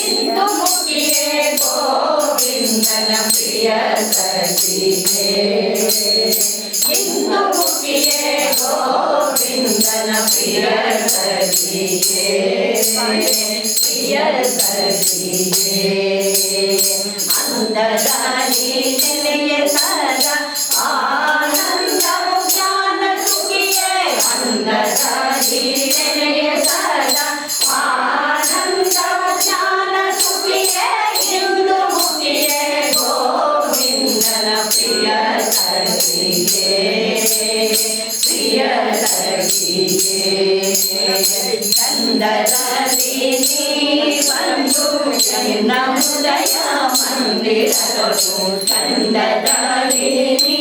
ಇಂದು ಮುಗಿಯೇ ಗೋವಿಂದನ ಪ್ರಿಯ ಸಖಿಗೆ ಇಂದು ಮುಗಿಯೇ ಗೋವಿಂದನ ಪ್ರಿಯ ಸಖಿಗೆ ಪ್ರಿಯ ಸಖಿಗೆ ಅಂದದಾನಿ ನೆನೆಯ ಸದಾ ಆನಂದವು ಜ್ಞಾನ ಸುಖಿಯೇ ಅಂದದಾನಿ ನೆನೆಯ ಸದಾ ಆನಂದವು ಜ್ಞಾನ ಸುಖಿಯೇ ಇಂದು ಮುಗಿಯೇ ಗೋವಿಂದನ ಪ್ರಿಯ ಸಖಿಗೆ ಪ್ರಿಯ ಸಖಿಗೆ ಚಂದದಲ್ಲಿ ನೀ ಬಂದು ನನ್ನ ಹೃದಯ ಮಂದಿರಗಳು ಚಂದದಲ್ಲಿ ನೀ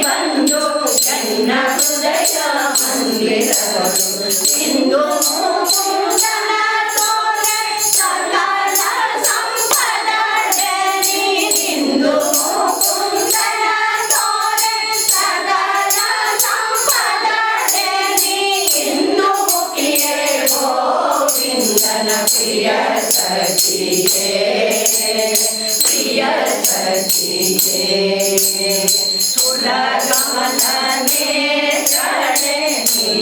ಬಂದು ನನ್ನ ಹೃದಯ ಮಂದಿರಗಳು ಇಂದು ಮುಕುಂದನ ತೋರೆ ಸಕಲ ಸಂಪದಡೆ ನೀನಿಂದು ಮುಕುಂದನ ತೋರೆ ಸಕಲ ಸಂಪದಡೆ ನೀನಿಂದು ಮುಖಿಯೇ ಗೋವಿಂದನ ಪ್ರಿಯ ಸಖಿಗೆ ಪ್ರಿಯ ಸಖಿಗೆ ಸುರಗಮನನೆ ಚಡೆ ನೀ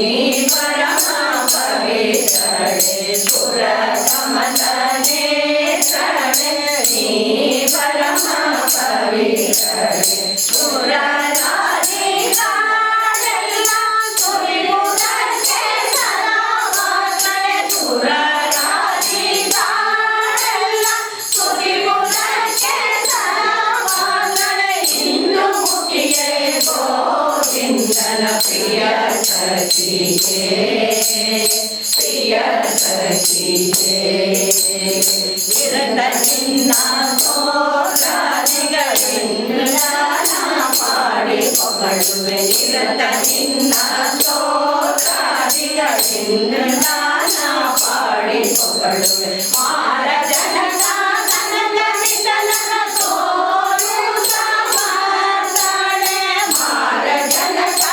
ಪರಮ ಪವಿತ್ರಡೆ ಸುರಗಮನನೆ ಚಡೆ ನೀ ಪರಮ ಪವಿತ್ರಡೆ ಸುರರಾಧಿಕಾರೆಲ್ಲ ಸುರಿಯುವುದಕ್ಕೆ ಸದಾವಾಸನೆ ಸುರರಾಧಿಕಾರೆಲ್ಲ ಸುರಿಯುವುದಕ್ಕೆ ಸದಾವಾಸನೆ ಇಂದು ಮುಗಿಯೇ ಗೋವಿಂದನ ಪ್ರಿಯ ಸಖಿಗೆ ಪ್ರಿಯ ಸಖಿಗೆ ನಿರತ ನಿನ್ನ ತೋರಾದಿಗಳಿಂದ ಪಾಡಿ ಹೊಗಳುವೆ ನಿರತ ನಿನ್ನ ತೋರಾದಿಗಳಿಂದ ಪಾಡಿ ಹೊಗಳುವೆ ಮಾರ ಜನಕ ಕನಕ ವಿಠಲನ ತೋರು ಸಮರ್ಥನೆ ಮಾರ ಜನಕ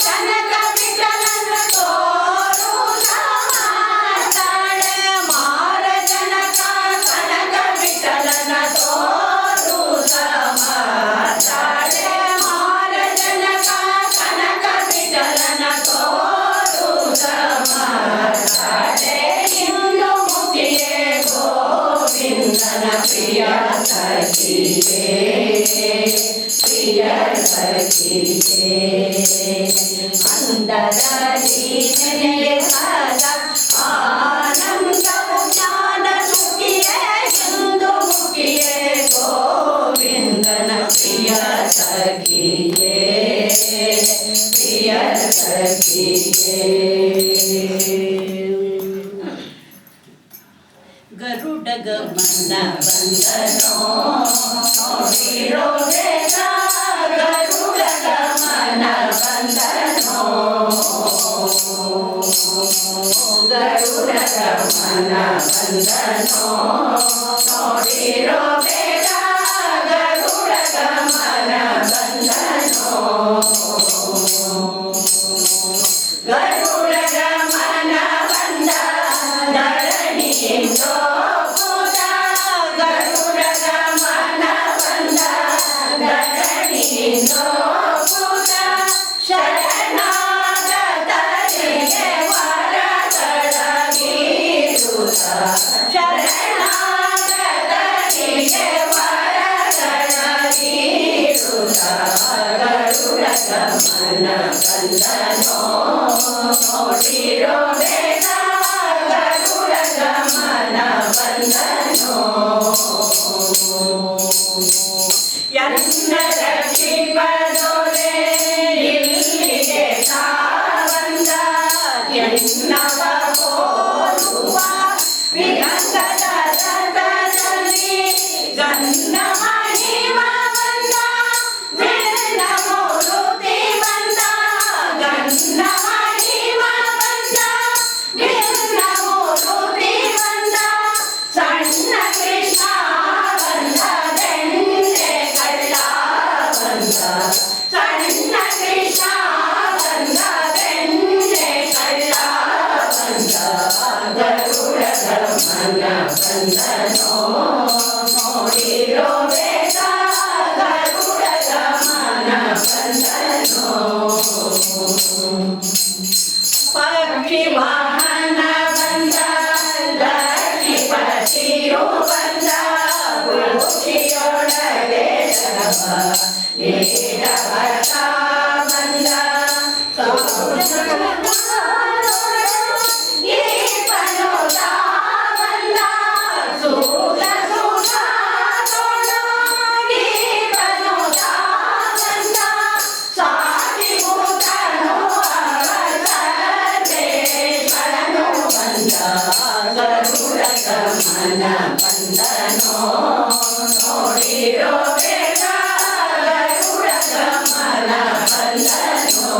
ಕನಕ ವಿಠಲನ ತೋರು ಸಮರ್ಥನೆ ಮಾರ ಜನಕ ಕನಕ ವಿಠಲನ ತೋರು ಸಮರ್ಥನೆ ಮಾರ ಜನಕ ಕನಕ ವಿಠಲನ ತೋರು ಸಮರ್ಥನೆ ಇಂದು ಮುಗಿಯೇ ಗೋವಿಂದನ ಪ್ರಿಯ ಸಖಿಗೆ ಪ್ರಿಯ ಸಖಿಗೆ ಅಂದದಲ್ಲಿ ನೆನೆಯ ಸದಾ ಆನಂದವು ಜ್ಞಾನ ಸುಖಿಯೇ ಇಂದು ಮುಗಿಯೇ ಗೋವಿಂದನ ಪ್ರಿಯ ಸಖಿಗೆ ಪ್ರಿಯ ಸಖಿಗೆ ಗರುಡ ಗಮನ ಬಂದನೋ ನೋಡಿರೋ ಬೇಗ ಗರುಡ ಗಮನ ಬಂದನೋ ಗರುಡ ಗಮನ ಬಂದನೋ ನೋಡಿರೋ ಬೇಗ ಗರುಡ ಗಮನ ಬಂದನೋ ಗರುಡ ಗಮನ ಬಂದ ಧರಣಿಯಿಂದೋ ಪುಟ ಗರುಡ ಗಮನ ಬಂದ ಧರಣಿಯಿಂದೋ ಪುಟ ಶರಣಾಗತರಿಗೆ ವರಗಳಗೀರುತ್ತ ಶರಣಾಗತರಿಗೆ ವರಗಳಗೀರುತ್ತ ಗರುಡ ಗಮನ ಬಂದನೋ ನೋಡಿರೋ ಬೇಗ ಗರುಡ ಗಮನ ಬಂದನೋ ಎನ್ನ ರಕ್ಷಿಪದೊರೆ ಇಲ್ಲಿಗೆ ಬಂದ ಎನ್ನವ ಹೋಲುವ ವಿಗಂಧದ ರಥದಲ್ಲಿ ಗಂಧ ಮಹಿಮ ಬಂದ ವಿಘ್ನ ಮೂರುತಿ ಬಂದ ಗಂಧ ಮಹಿಮ ಬಂದ ವಿಘ್ನ ಮೂರುತಿ ಬಂದ ಸಣ್ಣ ಕೃಷ್ಣ ಬಂದ ಬೆಣ್ಣೆ ಕಳ್ಳ ಬಂದ ಸಣ್ಣ ಕೃಷ್ಣ ಬಂದ ಬೆಣ್ಣೆ ಕಳ್ಳ ಬಂದ ಗರುಡ ಗಮನ ಬಂದ ಬಂದನೋ ನೋಡಿರೋ ಬೇಗ ಗರುಡ ಗಮನ ಬಂದನೋ ಪಕ್ಷಿ ವಾಹನ ಬಂದ ಲಕ್ಷ್ಮೀಪತಿಯು ಬಂದ ಖುಷಿಯೊಳಗೆ ನೀಡವತ ಬಂದ ಗರುಡ ಗಮನ ಬಂದನೋ ನೋಡಿರೋ ಬೇಗ ಗರುಡ ಗಮನ ಬಂದನೋ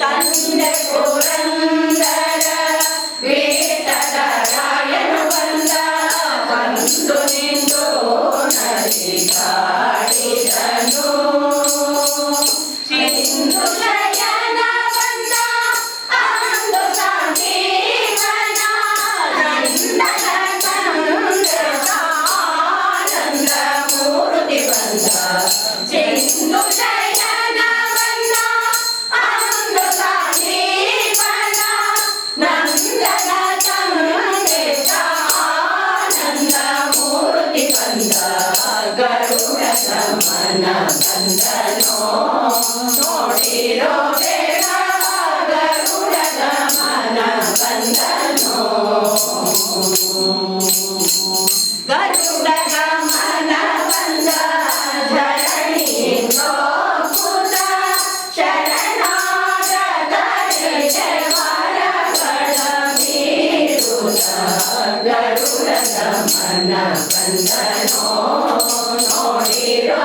ತಂದೆ ಪುರಂದರ ವೇಟದ ರಾಯನು ಬಂದ ಬಂದು ನಿಂದು ನದಿ ಕಾಡಿದನು ಸಿಂಧು ಶಯನ ಬಂದ ಅಂದು ಸಂಜೀವನ ನಂದನ ಆನಂದ ಮೂರ್ತಿ ಬಂದ ಸಿಂಧು ಶಯನ ಬಂದ ಅಂದು ಸಂಜೀವನ ನಂದನ ಆನಂದ ಮೂರ್ತಿ ಬಂದ ಗರುಡ ಗಮನ ಬಂದನೋ ನೋಡಿರೋ ಬೇಗ ಗರುಡ ಗಮನ ಬಂದನೋ ಗರುಡ ಗಮನ ಬಂದ ಧರಣಿಯಿಂದ ಪುಟ ಶರಣಾಗತರಿಗೆ ವರಗಳ ನೀಡುತ್ತ ಗರುಡ ಗಮನ ಬಂದನೋ ನೋಡಿರೋ